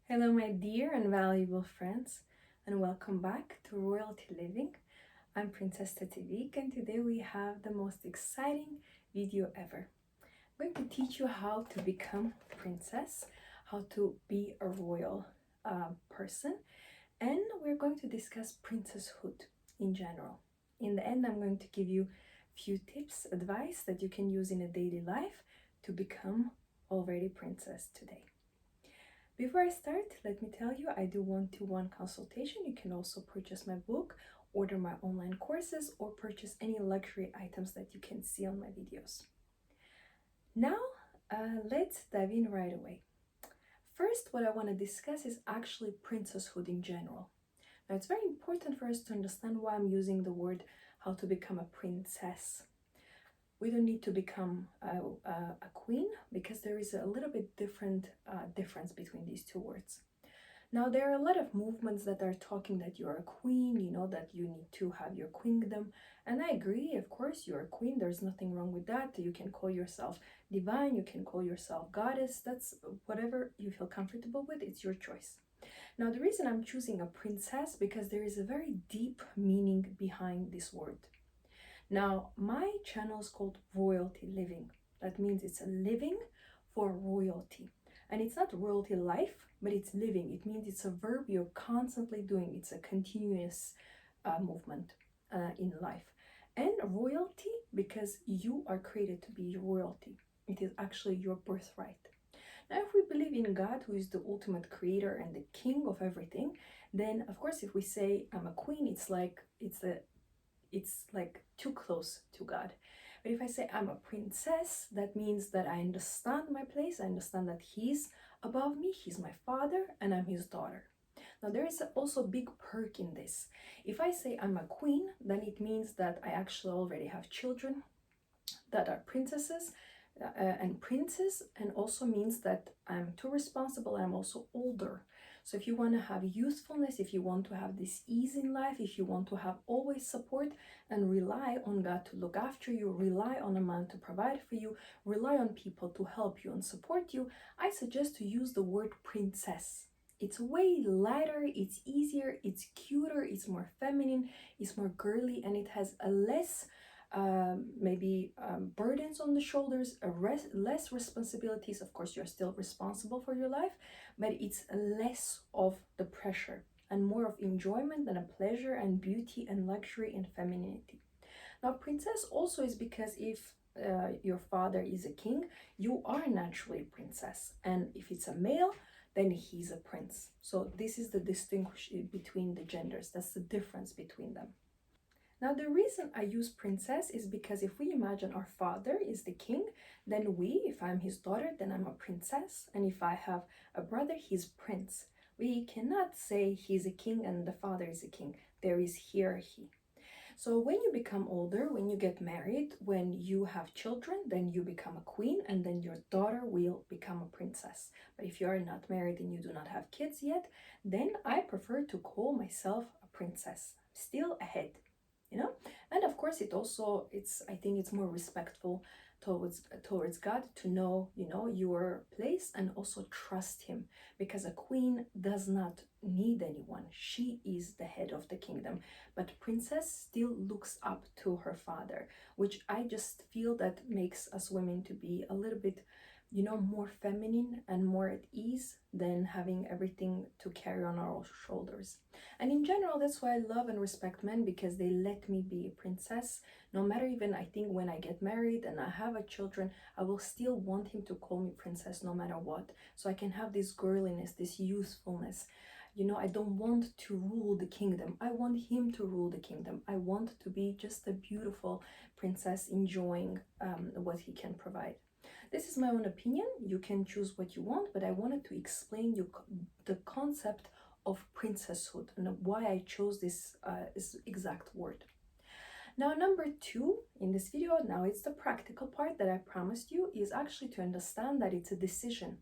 Hello, my dear and valuable friends, and welcome back to Royalty Living. I'm Princess Tetivik, and today we have the most exciting video ever. I'm going to teach you how to become a princess, how to be a royal person, and we're going to discuss princesshood in general. In the end, I'm going to give you a few tips, advice that you can use in a daily life to become already princess today. Before I start, let me tell you, I do one-to-one consultation. You can also purchase my book, order my online courses, or purchase any luxury items that you can see on my videos. Now, let's dive in right away. First, what I want to discuss is actually princesshood in general. Now, it's very important for us to understand why I'm using the word how to become a princess. We don't need to become a queen because there is a little bit difference between these two words. Now, there are a lot of movements that are talking that you're a queen, that you need to have your queendom. And I agree, of course, you're a queen. There's nothing wrong with that. You can call yourself divine, you can call yourself goddess. That's whatever you feel comfortable with, it's your choice. Now, the reason I'm choosing a princess because there is a very deep meaning behind this word. Now, my channel is called Royalty Living. That means it's a living for royalty. And it's not royalty life, but it's living. It means it's a verb you're constantly doing. It's a continuous movement in life. And royalty because you are created to be royalty. It is actually your birthright. Now, if we believe in God, who is the ultimate creator and the king of everything, then of course, if we say I'm a queen, it's like too close to God. But if I say I'm a princess, that means that I understand my place. I understand that he's above me, he's my father, and I'm his daughter. Now, there is also a big perk in this. If I say I'm a queen, then it means that I actually already have children that are princesses and princes, and also means that I'm too responsible. I'm also older. So if you want to have youthfulness, if you want to have this ease in life, if you want to have always support and rely on God to look after you, rely on a man to provide for you, rely on people to help you and support you, I suggest to use the word princess. It's way lighter, it's easier, it's cuter, it's more feminine, it's more girly, and it has a less burdens on the shoulders, less responsibilities. Of course, you're still responsible for your life, but it's less of the pressure and more of enjoyment and a pleasure and beauty and luxury and femininity. Now, princess also is because if your father is a king, you are naturally a princess, and if it's a male, then he's a prince. So this is the distinction between the genders. That's the difference between them. Now, the reason I use princess is because if we imagine our father is the king, then if I'm his daughter, then I'm a princess. And if I have a brother, he's prince. We cannot say he's a king and the father is a king. There is hierarchy. So when you become older, when you get married, when you have children, then you become a queen and then your daughter will become a princess. But if you are not married and you do not have kids yet, then I prefer to call myself a princess. Still ahead. And of course I think it's more respectful towards God to know your place and also trust him, because a queen does not need anyone. She is the head of the kingdom, but princess still looks up to her father, which I just feel that makes us women to be a little bit more feminine and more at ease than having everything to carry on our shoulders. And in general, that's why I love and respect men, because they let me be a princess. No matter, even I think when I get married and I have a children, I will still want him to call me princess no matter what. So I can have this girliness, this youthfulness. I don't want to rule the kingdom. I want him to rule the kingdom. I want to be just a beautiful princess enjoying what he can provide. This is my own opinion. You can choose what you want, but I wanted to explain you the concept of princesshood and why I chose this exact word. Now, number 2 in this video, now it's the practical part that I promised you, is actually to understand that it's a decision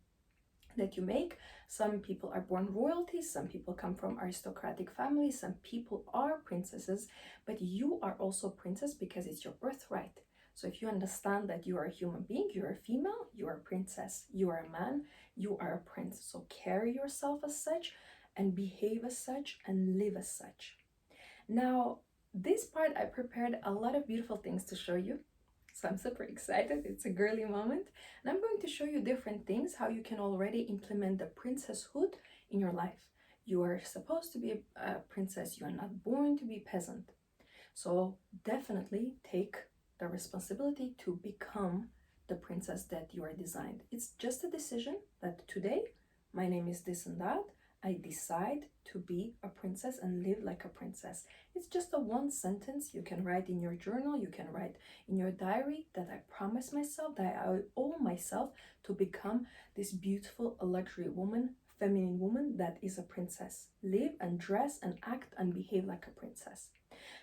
that you make. Some people are born royalty, some people come from aristocratic families, some people are princesses, but you are also a princess because it's your birthright. So if you understand that you are a human being, you're a female, you are a princess, you are a man, you are a prince. So carry yourself as such and behave as such and live as such. Now, this part I prepared a lot of beautiful things to show you. So I'm super excited. It's a girly moment. And I'm going to show you different things, how you can already implement the princesshood in your life. You are supposed to be a princess. You are not born to be peasant. So definitely take the responsibility to become the princess that you are designed. It's just a decision that today my name is this and that. I decide to be a princess and live like a princess. It's just a one sentence you can write in your journal, you can write in your diary, that I promise myself, that I owe myself to become this beautiful luxury woman, feminine woman that is a princess. Live and dress and act and behave like a princess.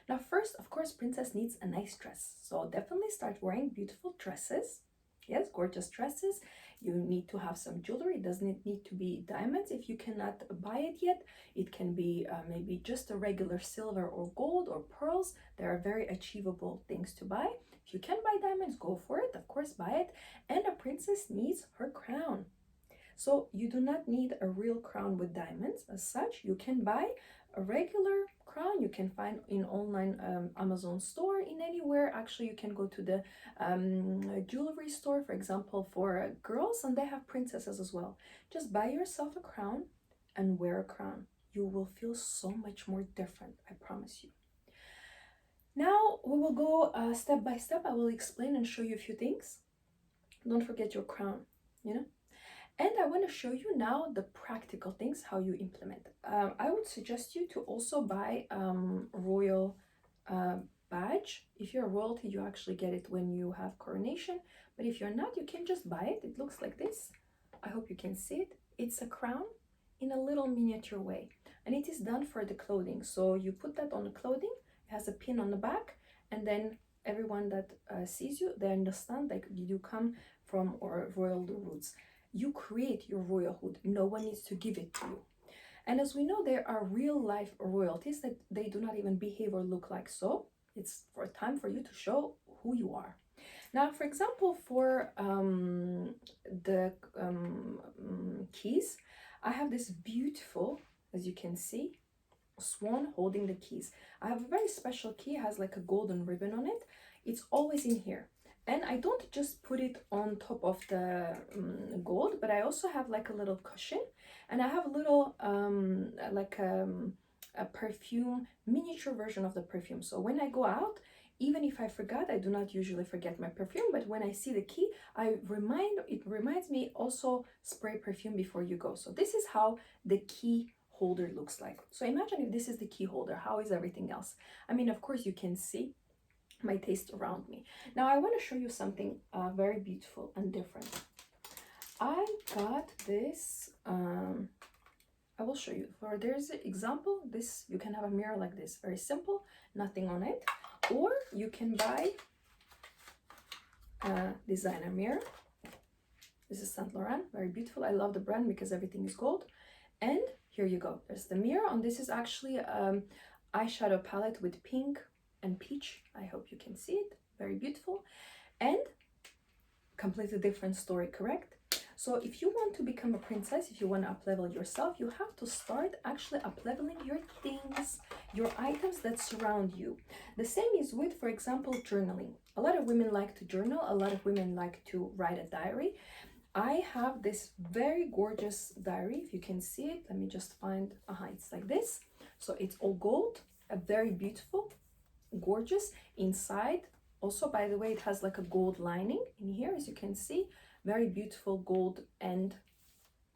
Now, first, of course, princess needs a nice dress. So definitely start wearing beautiful dresses. Yes, gorgeous dresses. You need to have some jewelry. It doesn't need to be diamonds. If you cannot buy it yet, it can be maybe just a regular silver or gold or pearls. They are very achievable things to buy. If you can buy diamonds, go for it. Of course, buy it. And a princess needs her crown. So you do not need a real crown with diamonds as such. You can buy a regular crown. You can find in online Amazon store, in anywhere. Actually, you can go to the jewelry store, for example, for girls, and they have princesses as well. Just buy yourself a crown and wear a crown. You will feel so much more different, I promise you. Now we will go step by step. I will explain and show you a few things. Don't forget your crown, you know. And I want to show you now the practical things, how you implement. I would suggest you to also buy royal badge. If you're royalty, you actually get it when you have coronation. But if you're not, you can just buy it. It looks like this. I hope you can see it. It's a crown in a little miniature way. And it is done for the clothing. So you put that on the clothing. It has a pin on the back. And then everyone that sees you, they understand like you come from royal roots. You create your royalhood. No one needs to give it to you. And as we know, there are real life royalties that they do not even behave or look like. So it's for time for you to show who you are. Now, for example, for the keys, I have this beautiful, as you can see, swan holding the keys. I have a very special key. It has like a golden ribbon on it. It's always in here. And I don't just put it on top of the gold, but I also have like a little cushion, and I have a little a perfume, miniature version of the perfume. So when I go out, even if I forgot, I do not usually forget my perfume, but when I see the key, it reminds me also spray perfume before you go. So this is how the key holder looks like. So imagine if this is the key holder, how is everything else? I mean, of course you can see my taste around me. Now I want to show you something very beautiful and different. I got this, I will show you. For there's an example, this, you can have a mirror like this, very simple, nothing on it. Or you can buy a designer mirror. This is Saint Laurent, very beautiful. I love the brand because everything is gold. And here you go, there's the mirror. And this is actually eyeshadow palette with pink and peach. I hope you can see it, very beautiful. And completely different story, correct? So if you want to become a princess, if you want to up-level yourself, you have to start actually up-leveling your things, your items that surround you. The same is with, for example, journaling. A lot of women like to journal, a lot of women like to write a diary. I have this very gorgeous diary, if you can see it. Let me just find, it's like this. So it's all gold, a very beautiful, gorgeous. Inside also, by the way, it has like a gold lining in here, as you can see, very beautiful gold end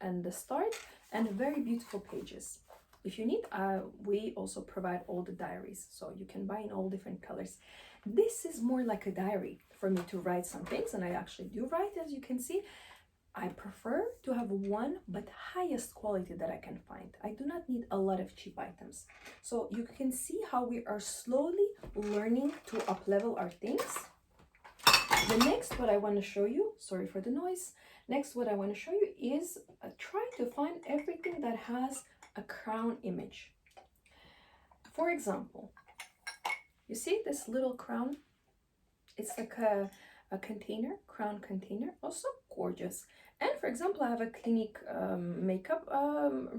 and the start, and very beautiful pages. If you need, we also provide all the diaries, so you can buy in all different colors. This is more like a diary for me to write some things, and I actually do write, as you can see. I prefer to have one, but highest quality that I can find. I do not need a lot of cheap items. So you can see how we are slowly learning to up-level our things. The next, what I want to show you, sorry for the noise. Next, what I want to show you is try to find everything that has a crown image. For example, you see this little crown? It's like a container, crown container, also gorgeous. And for example, I have a Clinique makeup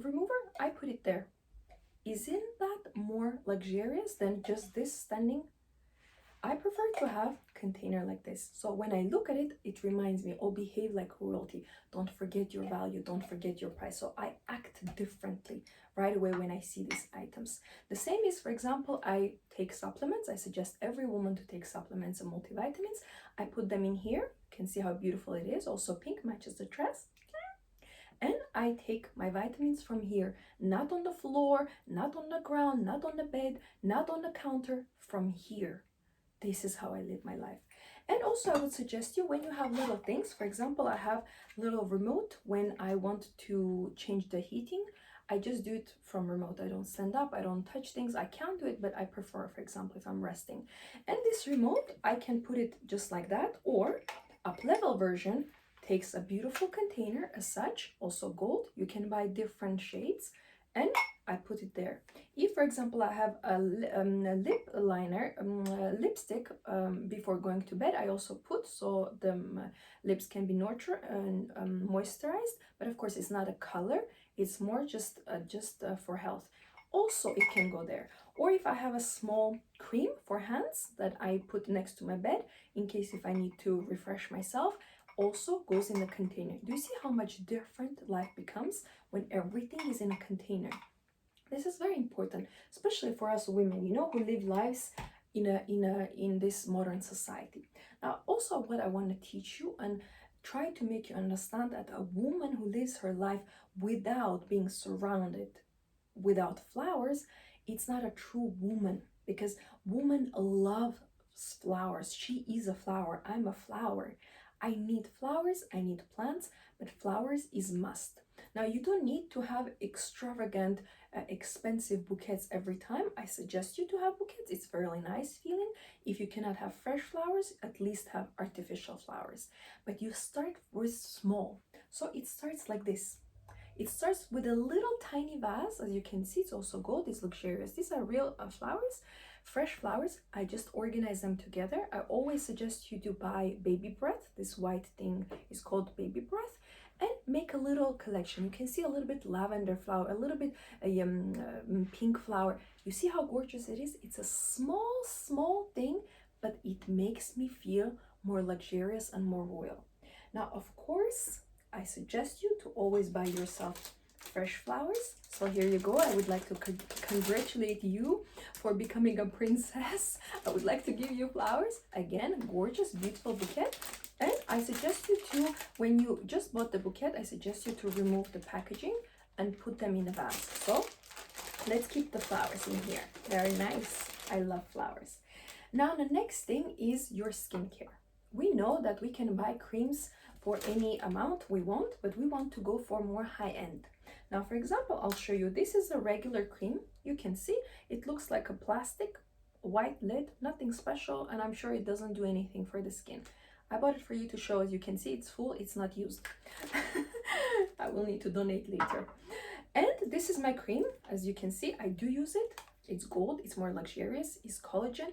remover. I put it there. Isn't that more luxurious than just this standing? I prefer to have container like this. So when I look at it, it reminds me, oh, behave like royalty. Don't forget your value. Don't forget your price. So I act differently right away when I see these items. The same is, for example, I take supplements. I suggest every woman to take supplements and multivitamins. I put them in here. You can see how beautiful it is. Also pink matches the dress. And I take my vitamins from here, not on the floor, not on the ground, not on the bed, not on the counter, from here. This is how I live my life. And also I would suggest you, when you have little things, for example, I have little remote when I want to change the heating. I just do it from remote. I don't stand up, I don't touch things. I can do it, but I prefer, for example, if I'm resting. And this remote, I can put it just like that, or up level version takes a beautiful container as such, also gold. You can buy different shades, and I put it there. If, for example, I have a lip liner, lipstick before going to bed, I also put, so the lips can be nurtured and moisturized. But of course, it's not a color. It's more just for health. Also, it can go there. Or if I have a small cream for hands that I put next to my bed in case if I need to refresh myself, also goes in the container. Do you see how much different life becomes when everything is in a container? This is very important, especially for us women, you know, who live lives in this modern society. Now, also what I want to teach you and try to make you understand, that a woman who lives her life without being surrounded, without flowers, it's not a true woman, because women love flowers. She is a flower. I'm a flower. I need flowers, I need plants, but flowers is must. Now, you don't need to have extravagant, expensive bouquets every time. I suggest you to have bouquets. It's very nice feeling. If you cannot have fresh flowers, at least have artificial flowers. But you start with small. So it starts like this. It starts with a little tiny vase. As you can see, it's also gold. It's luxurious. These are real flowers, fresh flowers. I just organize them together. I always suggest you to buy baby breath. This white thing is called baby breath. And make a little collection. You can see a little bit lavender flower, a little bit pink flower. You see how gorgeous it is? It's a small thing, but it makes me feel more luxurious and more royal. Now, of course, I suggest you to always buy yourself fresh flowers. So here you go. I would like to congratulate you for becoming a princess. I would like to give you flowers. Again, gorgeous, beautiful bouquet. And I suggest you to, when you just bought the bouquet, I suggest you to remove the packaging and put them in a vase. So let's keep the flowers in here. Very nice. I love flowers. Now the next thing is your skincare. We know that we can buy creams for any amount we want, but we want to go for more high end. Now, for example, I'll show you. This is a regular cream. You can see it looks like a plastic white lid, nothing special, and I'm sure it doesn't do anything for the skin. I bought it for you to show. As you can see, it's full, it's not used. I will need to donate later. And this is my cream. As you can see, I do use it. It's gold, it's more luxurious, it's collagen.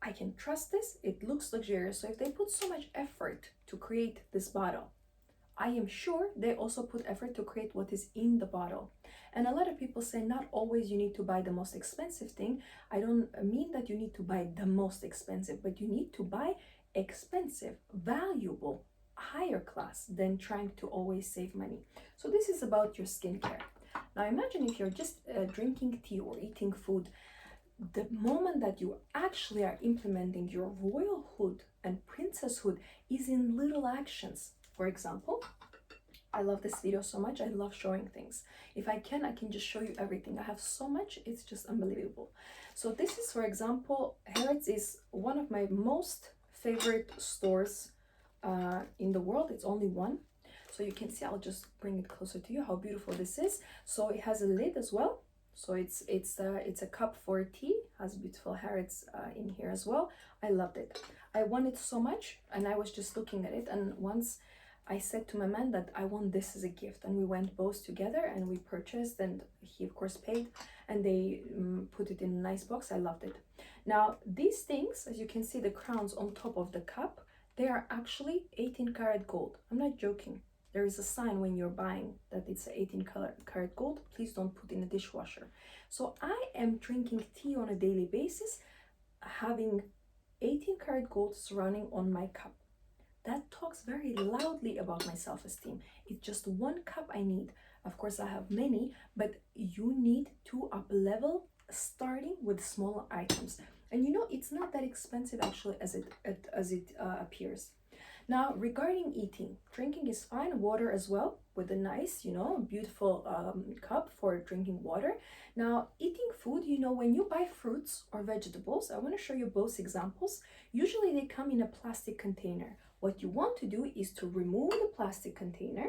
I can trust this. It looks luxurious. So if they put so much effort to create this bottle, I am sure they also put effort to create what is in the bottle. And a lot of people say not always you need to buy the most expensive thing. I don't mean that you need to buy the most expensive, but you need to buy expensive, valuable, higher class than trying to always save money. So this is about your skincare. Now imagine if you're just drinking tea or eating food. The moment that you actually are implementing your royalhood and princesshood is in little actions. For example, I love this video so much. I love showing things. If I can just show you everything. I have so much, it's just unbelievable. So this is, for example, Harrods is one of my most favorite stores in the world. It's only one. So you can see, I'll just bring it closer to you, how beautiful this is. So it has a lid as well. So it's a cup for tea, has beautiful Harrods in here as well. I loved it. I want it so much, and I was just looking at it, and once I said to my man that I want this as a gift, and we went both together and we purchased, and he of course paid, and they put it in a nice box. I loved it. Now, these things, as you can see, the crowns on top of the cup, they are actually 18 karat gold. I'm not joking. There is a sign when you're buying that it's 18 karat gold. Please don't put in a dishwasher. So I am drinking tea on a daily basis, having 18 karat gold surrounding on my cup. That talks very loudly about my self-esteem. It's just one cup I need. Of course, I have many, but you need to up level starting with smaller items. And you know, it's not that expensive actually as it appears. Now, regarding eating, drinking is fine, water as well, with a nice, you know, beautiful cup for drinking water. Now, eating food, you know, when you buy fruits or vegetables, I want to show you both examples. Usually they come in a plastic container. What you want to do is to remove the plastic container,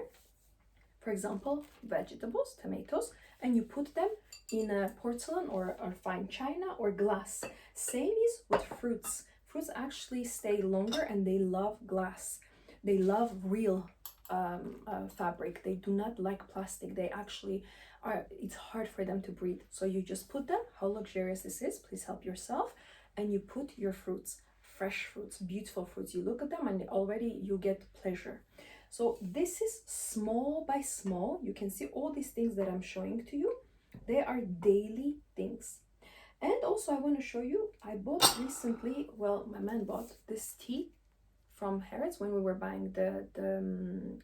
for example, vegetables, tomatoes, and you put them in a porcelain or fine china or glass. Same is with fruits. Fruits actually stay longer and they love glass. They love real fabric. They do not like plastic. They actually are, it's hard for them to breathe. So you just put them, how luxurious this is, please help yourself, and you put your fruits, fresh fruits, beautiful fruits. You look at them and already you get pleasure. So this is small by small. You can see all these things that I'm showing to you. They are daily things. And also I want to show you, I bought recently, well, my man bought this tea from Harrods when we were buying the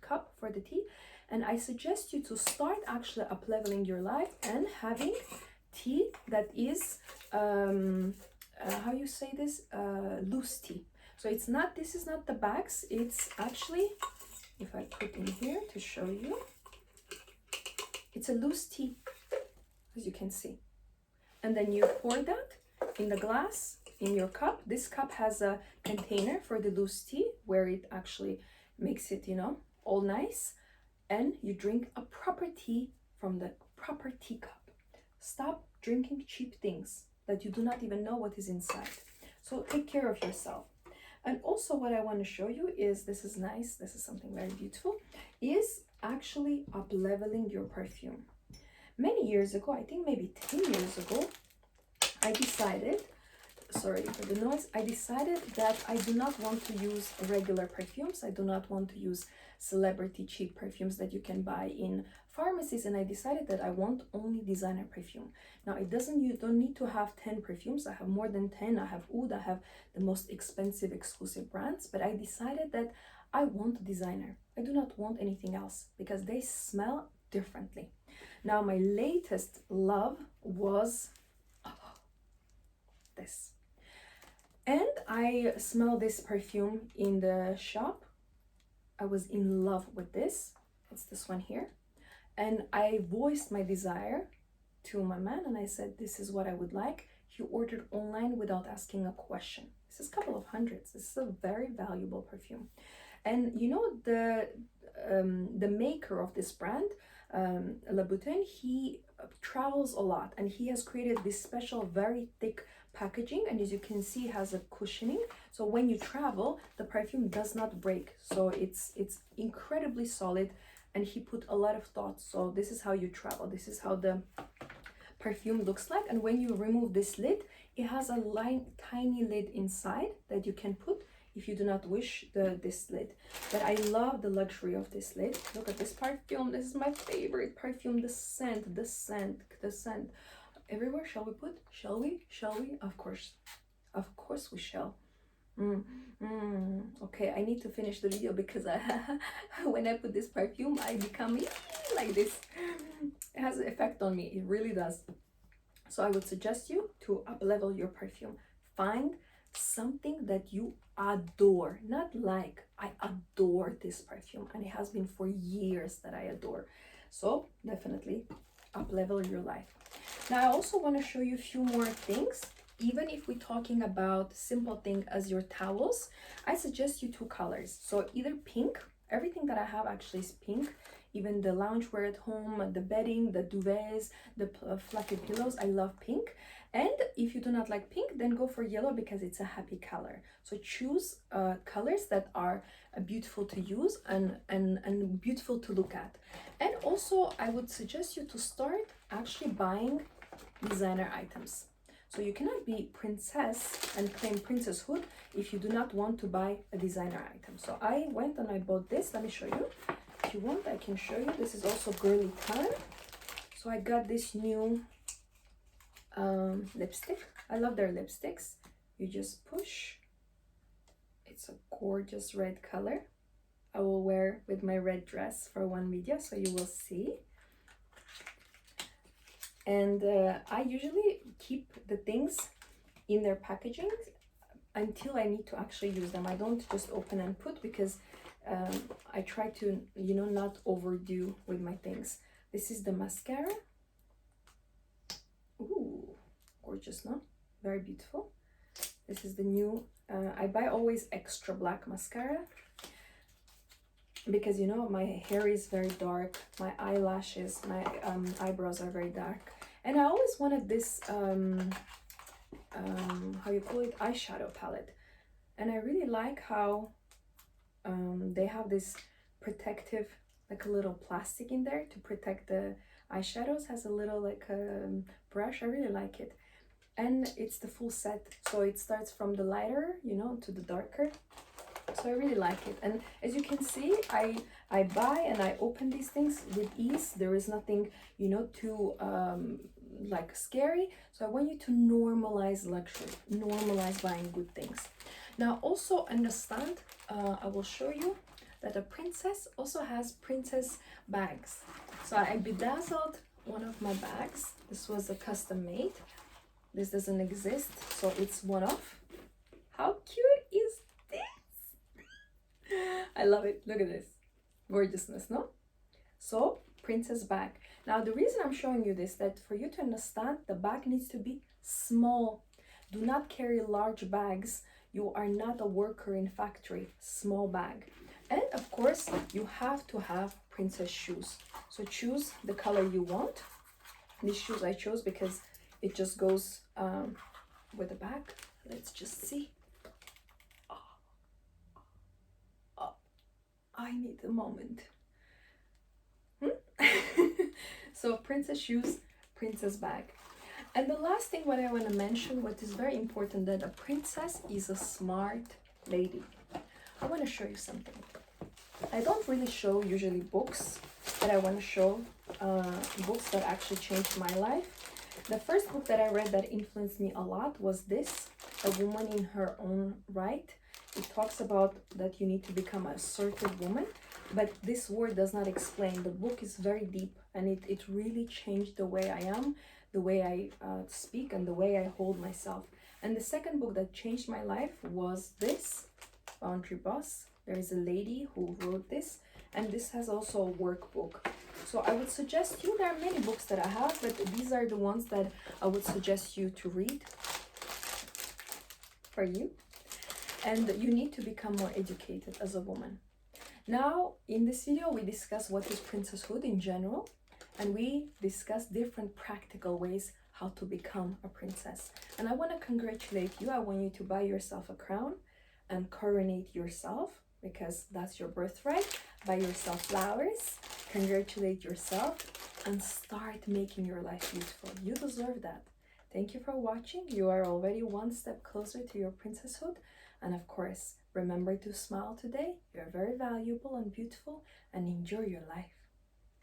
cup for the tea. And I suggest you to start actually up leveling your life and having tea that is, how you say this, loose tea. So it's not, this is not the bags, it's actually, if I put in here to show you, it's a loose tea, as you can see. And then you pour that in the glass, in your cup. This cup has a container for the loose tea where it actually makes it, you know, all nice. And you drink a proper tea from the proper teacup. Stop drinking cheap things that you do not even know what is inside. So take care of yourself. And also what I want to show you is, this is nice, this is something very beautiful, is actually up leveling your perfume. Many years ago, I think maybe 10 years ago, I decided, sorry for the noise, I decided that I do not want to use regular perfumes. I do not want to use celebrity cheap perfumes that you can buy in pharmacies, and I decided that I want only designer perfume. Now it doesn't, you don't need to have 10 perfumes. I have more than 10. I have oud, I have the most expensive exclusive brands, but I decided that I want designer. I do not want anything else because they smell differently. Now my latest love was this, and I smell this perfume in the shop. I was in love with this. It's this one here, and I voiced my desire to my man and I said this is what I would like. He ordered online without asking a question. This is a couple of hundreds. This is a very valuable perfume. And you know, the maker of this brand, Louboutin, he travels a lot and he has created this special very thick packaging, and as you can see it has a cushioning, so when you travel the perfume does not break. So it's incredibly solid, and he put a lot of thought. So this is how you travel, this is how the perfume looks like. And when you remove this lid, it has a tiny lid inside that you can put if you do not wish this lid. But I love the luxury of this lid. Look at this perfume. This is my favorite perfume. The scent, the scent, the scent. Everywhere. Shall we put? Shall we? Shall we? Of course. Of course we shall. Okay, I need to finish the video because when I put this perfume, I become like this. It has an effect on me. It really does. So I would suggest you to up level your perfume. Find something that you adore, not like, I adore this perfume, and it has been for years that I adore. So definitely up level your life. Now I also want to show you a few more things. Even if we're talking about simple thing as your towels, I suggest you two colors. So either pink, everything that I have actually is pink, even the loungewear at home, the bedding, the duvets, the fluffy pillows, I love pink. And if you do not like pink, then go for yellow because it's a happy color. So choose colors that are beautiful to use and beautiful to look at. And also I would suggest you to start actually buying designer items. So you cannot be princess and claim princesshood if you do not want to buy a designer item. So I went and I bought this. Let me show you. If you want, I can show you. This is also girly time. So I got this new lipstick. I love their lipsticks. You just push. It's a gorgeous red color. I will wear with my red dress for one video, so you will see. And I usually keep the things in their packaging until I need to actually use them. I don't just open and put, because I try to, you know, not overdo with my things. This is the mascara. Ooh, gorgeous, no? Very beautiful. This is the new, I buy always extra black mascara, because, you know, my hair is very dark, my eyelashes, my eyebrows are very dark, and I always wanted this how you call it, eyeshadow palette. And I really like how they have this protective, like a little plastic in there to protect the eyeshadows. Has a little like brush. I really like it. And it's the full set, so it starts from the lighter, you know, to the darker. So I really like it. And as you can see, I buy and I open these things with ease. There is nothing, you know, too like scary. So I want you to normalize luxury, normalize buying good things. Now also understand, I will show you that a princess also has princess bags. So I bedazzled one of my bags. This was a custom made. This doesn't exist, so it's one off. How cute is this? I love it. Look at this gorgeousness, no? So princess bag. Now the reason I'm showing you this, that for you to understand, the bag needs to be small. Do not carry large bags. You are not a worker in factory. Small bag. And of course you have to have princess shoes. So choose the color you want. These shoes I chose because it just goes with the bag. Let's just see. Oh, I need a moment. So princess shoes, princess bag. And the last thing what I want to mention, what is very important, that a princess is a smart lady. I want to show you something. I don't really show usually books, but I want to show books that actually changed my life. The first book that I read that influenced me a lot was this, A Woman in Her Own Right. It talks about that you need to become an assertive woman, but this word does not explain. The book is very deep, and it really changed the way I am, the way I speak, and the way I hold myself. And the second book that changed my life was this, Boundary Boss. There is a lady who wrote this, and this has also a workbook. So I would suggest you, there are many books that I have, but these are the ones that I would suggest you to read for you. And you need to become more educated as a woman. Now, in this video, we discuss what is princesshood in general, and we discuss different practical ways how to become a princess. And I want to congratulate you. I want you to buy yourself a crown and coronate yourself, because that's your birthright. Buy yourself flowers, congratulate yourself, and start making your life beautiful. You deserve that. Thank you for watching. You are already one step closer to your princesshood. And of course, remember to smile today. You're very valuable and beautiful, and enjoy your life.